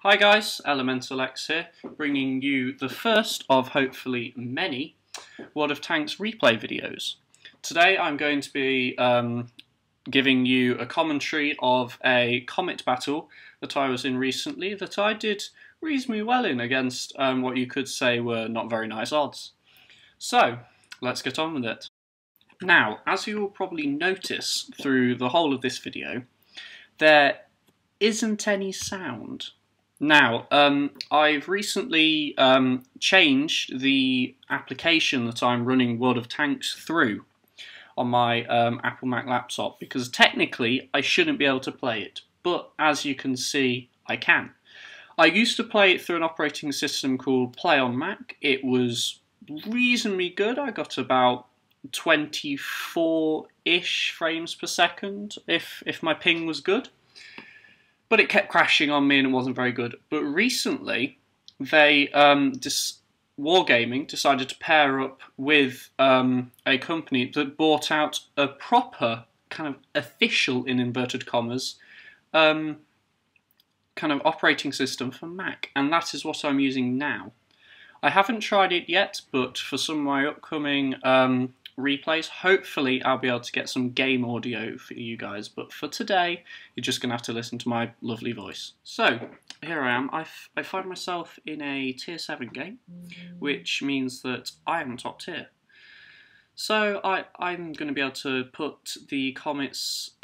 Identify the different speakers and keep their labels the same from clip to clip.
Speaker 1: Hi guys, Elemental X here, bringing you the first of hopefully many World of Tanks replay videos. Today I'm going to be giving you a commentary of a Comet battle that I was in recently that I did reasonably well in against what you could say were not very nice odds. So, let's get on with it. Now, as you will probably notice through the whole of this video, there isn't any sound. Now, I've recently changed the application that I'm running World of Tanks through on my Apple Mac laptop, because technically I shouldn't be able to play it, but as you can see, I can. I used to play it through an operating system called Play on Mac. It was reasonably good. I got about 24-ish frames per second if my ping was good. But it kept crashing on me and it wasn't very good. But recently, they, Wargaming decided to pair up with a company that bought out a proper, kind of official, in inverted commas, kind of operating system for Mac. And that is what I'm using now. I haven't tried it yet, but for some of my upcoming replays, hopefully I'll be able to get some game audio for you guys, but for today you're just going to have to listen to my lovely voice. So here I am. I find myself in a tier 7 game, which means that I am top tier. So I'm going to be able to put the Comet's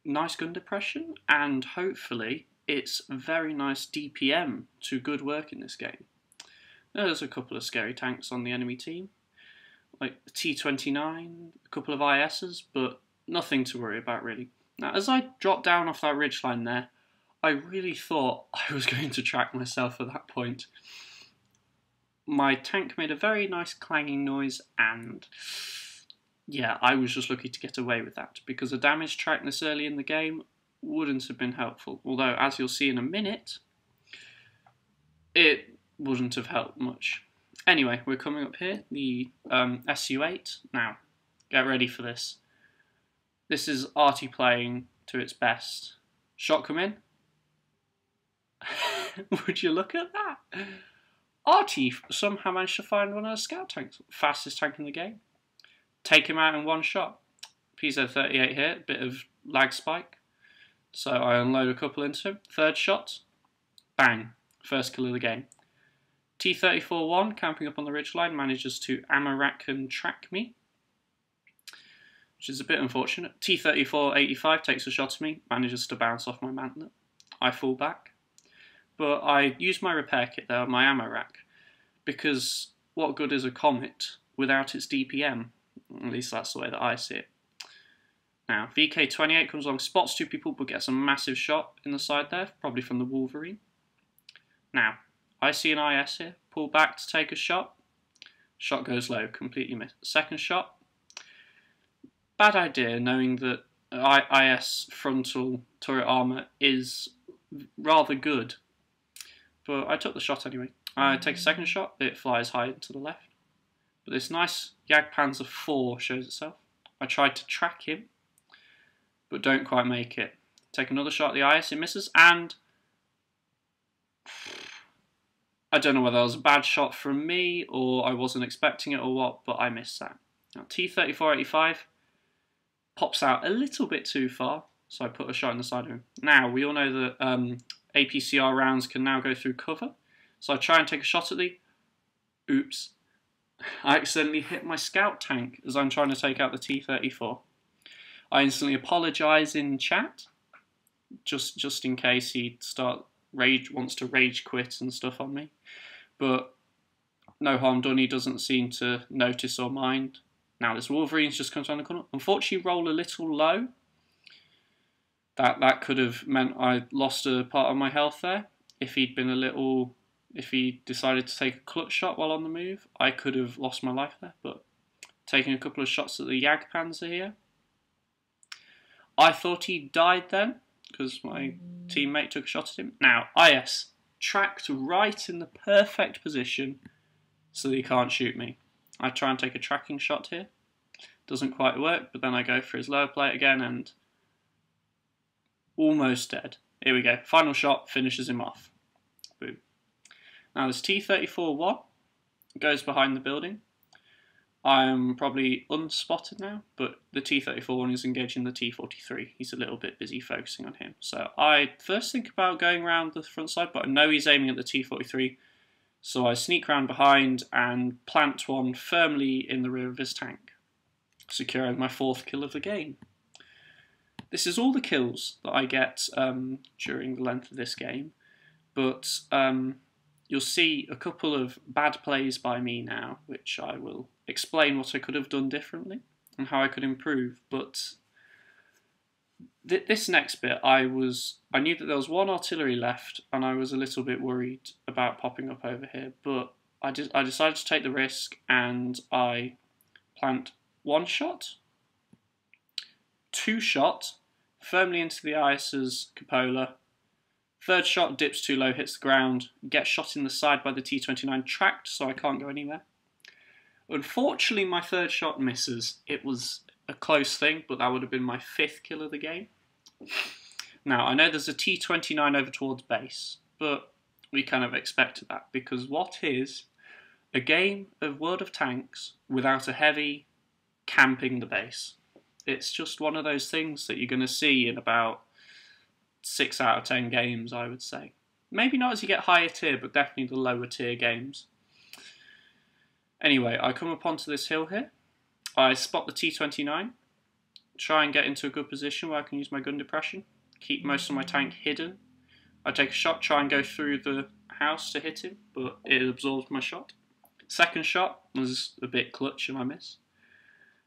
Speaker 1: nice gun depression and hopefully its very nice DPM to good work in this game. There's a couple of scary tanks on the enemy team, like the T-29, a couple of ISs, but nothing to worry about really. Now, as I dropped down off that ridgeline there, I really thought I was going to track myself at that point. My tank made a very nice clanging noise, and yeah, I was just lucky to get away with that, because a damage track this early in the game wouldn't have been helpful. Although, as you'll see in a minute, it wouldn't have helped much. Anyway, we're coming up here, the SU-8. Now, get ready for this. This is Arty playing to its best. Shot come in. Would you look at that? Arty somehow managed to find one of the scout tanks. Fastest tank in the game. Take him out in one shot. PZ-38 here, bit of lag spike. So I unload a couple into him. Third shot. Bang. First kill of the game. T-34-1, camping up on the ridgeline, manages to ammo-rack and track me, which is a bit unfortunate. T-34-85 takes a shot at me, manages to bounce off my mantlet. I fall back, but I use my repair kit there, my ammo rack, because what good is a Comet without its DPM? At least that's the way that I see it. Now, VK-28 comes along, spots two people, but gets a massive shot in the side there, probably from the Wolverine. Now, I see an IS here, pull back to take a shot. Shot goes low, completely missed. Second shot. Bad idea, knowing that IS frontal turret armor is rather good. But I took the shot anyway. I take a second shot, it flies high to the left. But this nice Jagdpanzer IV shows itself. I tried to track him, but don't quite make it. Take another shot at the IS, it misses, and I don't know whether that was a bad shot from me or I wasn't expecting it or what, but I missed that. Now, T-34-85 pops out a little bit too far, so I put a shot in the side of him. Now, we all know that APCR rounds can now go through cover, so I try and take a shot at the... Oops. I accidentally hit my scout tank as I'm trying to take out the T-34. I instantly apologise in chat, just in case he'd wants to rage quit and stuff on me, but no harm done. He doesn't seem to notice or mind. Now this Wolverine's just comes around the corner. Unfortunately, roll a little low. That could have meant I lost a part of my health there. If he decided to take a clutch shot while on the move, I could have lost my life there. But taking a couple of shots at the Jagdpanzer here, I thought he died then, because my teammate took a shot at him. Now, IS tracked right in the perfect position so that he can't shoot me. I try and take a tracking shot here. Doesn't quite work, but then I go for his lower plate again and almost dead. Here we go. Final shot finishes him off. Boom. Now this T-34-1 goes behind the building. I'm probably unspotted now, but the T-34-1 is engaging the T-43. He's a little bit busy focusing on him. So I first think about going around the front side, but I know he's aiming at the T-43. So I sneak round behind and plant one firmly in the rear of his tank, securing my 4th kill of the game. This is all the kills that I get during the length of this game, but you'll see a couple of bad plays by me now, which I will explain what I could have done differently and how I could improve. But this next bit, I knew that there was 1 artillery left, and I was a little bit worried about popping up over here. But I decided to take the risk, and I plant 1 shot, 2 shot, firmly into the IS's cupola. 3rd shot dips too low, hits the ground, gets shot in the side by the T-29, tracked, so I can't go anywhere. Unfortunately, my 3rd shot misses. It was a close thing, but that would have been my 5th kill of the game. Now, I know there's a T-29 over towards base, but we kind of expected that, because what is a game of World of Tanks without a heavy camping the base? It's just one of those things that you're going to see in about 6 out of 10 games, I would say. Maybe not as you get higher tier, but definitely the lower tier games. Anyway, I come up onto this hill here. I spot the T-29, try and get into a good position where I can use my gun depression, keep most of my tank hidden. I take a shot, try and go through the house to hit him, but it absorbs my shot. 2nd shot was a bit clutch and I miss.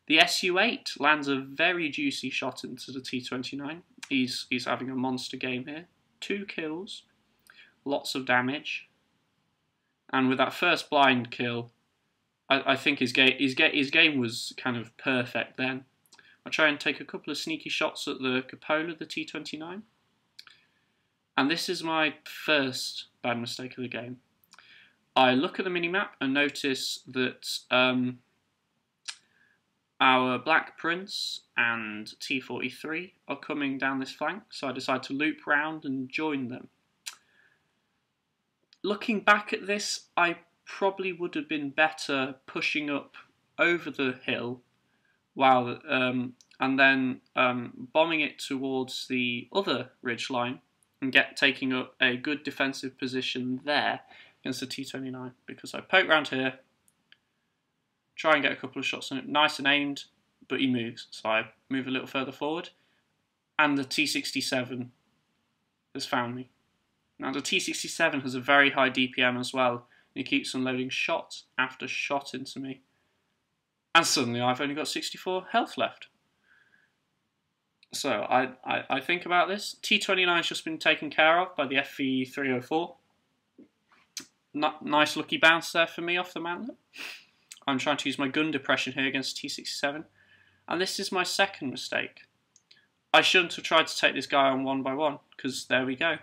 Speaker 1: The Su-8 lands a very juicy shot into the T-29. He's having a monster game here. 2 kills, lots of damage, and with that first blind kill, I think his game was kind of perfect then. I try and take a couple of sneaky shots at the cupola of the T-29, and this is my first bad mistake of the game. I look at the minimap and notice that our Black Prince and T-43 are coming down this flank, so I decide to loop round and join them. Looking back at this, I probably would have been better pushing up over the hill while and then bombing it towards the other ridge line and taking up a good defensive position there against the T-29, because I poke round here, try and get a couple of shots on it, nice and aimed, but he moves, so I move a little further forward, and the T-67 has found me. Now the T-67 has a very high DPM as well, and he keeps unloading shot after shot into me, and suddenly I've only got 64 health left. So I think about this. T-29 has just been taken care of by the FV-304. Nice lucky bounce there for me off the mantlet. I'm trying to use my gun depression here against T-67, and this is my 2nd mistake. I shouldn't have tried to take this guy on 1 by 1, because there we go.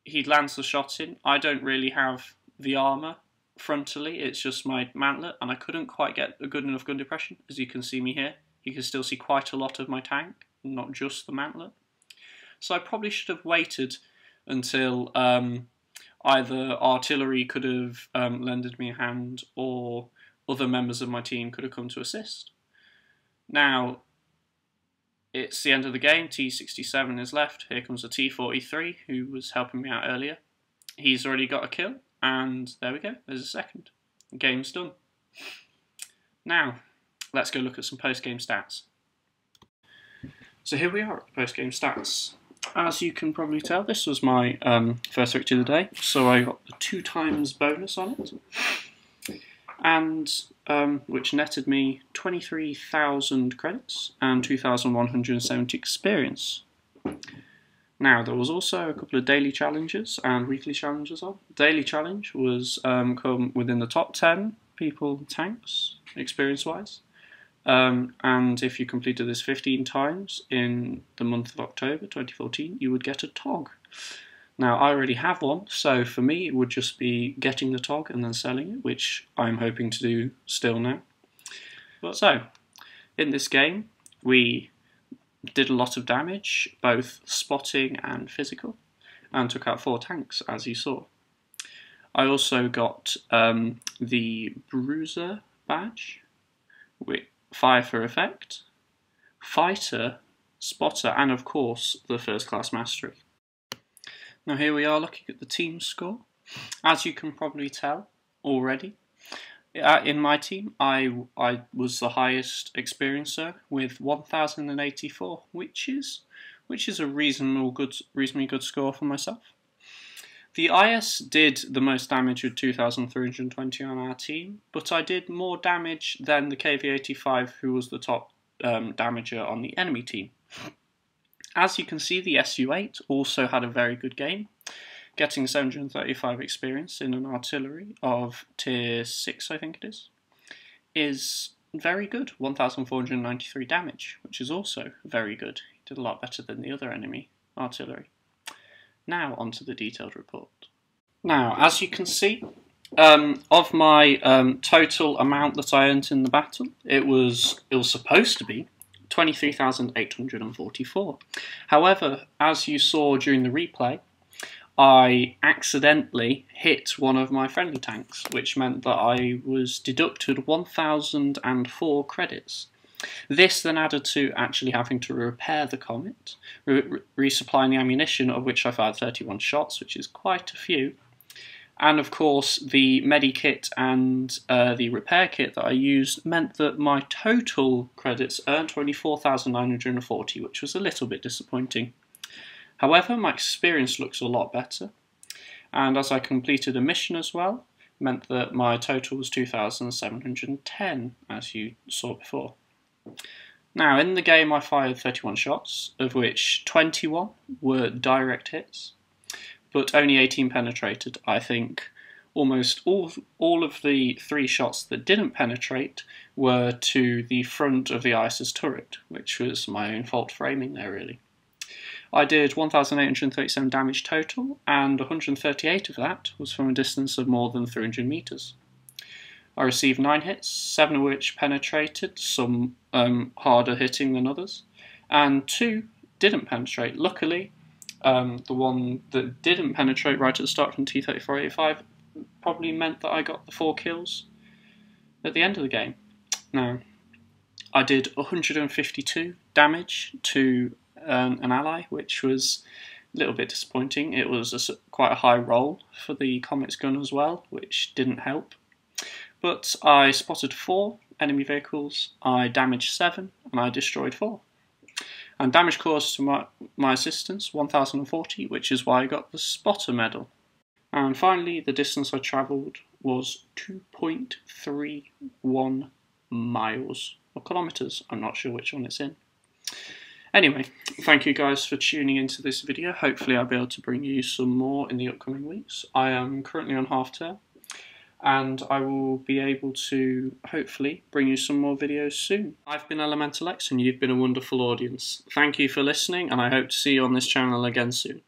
Speaker 1: He lands the shot in. I don't really have the armour frontally, it's just my mantlet, and I couldn't quite get a good enough gun depression. As you can see me here, you can still see quite a lot of my tank, not just the mantlet. So I probably should have waited until either artillery could have lended me a hand, or other members of my team could have come to assist. Now, it's the end of the game. T-67 is left. Here comes the T-43, who was helping me out earlier. He's already got a kill, and there we go. There's a 2nd. The game's done. Now, let's go look at some post-game stats. So here we are at the post-game stats. As you can probably tell, this was my first victory of the day, so I got the 2 times bonus on it, and which netted me 23,000 credits and 2,170 experience. Now, there was also a couple of daily challenges and weekly challenges on. Daily challenge was come within the top 10 people tanks, experience-wise. And if you completed this 15 times in the month of October 2014, you would get a TOG. Now, I already have one, so for me it would just be getting the TOG and then selling it, which I'm hoping to do still now. So, in this game, we did a lot of damage, both spotting and physical, and took out 4 tanks, as you saw. I also got the Bruiser badge, with Fire for Effect, Fighter, Spotter, and of course the First Class Mastery. Now here we are looking at the team score. As you can probably tell already, in my team I was the highest experiencer with 1084, which is a reasonably good score for myself. The IS did the most damage with 2320 on our team, but I did more damage than the KV-85, who was the top damager on the enemy team. As you can see, the SU-8 also had a very good game, getting 735 experience in an artillery of tier 6, I think it is very good, 1493 damage, which is also very good. He did a lot better than the other enemy artillery. Now onto the detailed report. Now, as you can see, of my total amount that I earned in the battle, it was supposed to be 23,844. However, as you saw during the replay, I accidentally hit one of my friendly tanks, which meant that I was deducted 1,004 credits. This then added to actually having to repair the Comet, resupplying the ammunition, of which I fired 31 shots, which is quite a few. And of course, the medikit and the repair kit that I used meant that my total credits earned only 4,940, which was a little bit disappointing. However, my experience looks a lot better, and as I completed a mission as well, meant that my total was 2,710, as you saw before. Now, in the game I fired 31 shots, of which 21 were direct hits, but only 18 penetrated. I think almost all of the 3 shots that didn't penetrate were to the front of the IS's turret, which was my own fault for aiming there, really. I did 1,837 damage total, and 138 of that was from a distance of more than 300 meters. I received 9 hits, 7 of which penetrated, some harder hitting than others, and 2 didn't penetrate. Luckily, the one that didn't penetrate right at the start from T-34-85 probably meant that I got the 4 kills at the end of the game. Now, I did 152 damage to an ally, which was a little bit disappointing. It was quite a high roll for the Comet's gun as well, which didn't help. But I spotted 4 enemy vehicles, I damaged 7, and I destroyed 4. And damage caused to my assistance, 1,040, which is why I got the Spotter medal. And finally, the distance I travelled was 2.31 miles, or kilometres, I'm not sure which one it's in. Anyway, thank you guys for tuning into this video. Hopefully I'll be able to bring you some more in the upcoming weeks. I am currently on half term, and I will be able to hopefully bring you some more videos soon. I've been Elemental X, and you've been a wonderful audience. Thank you for listening, and I hope to see you on this channel again soon.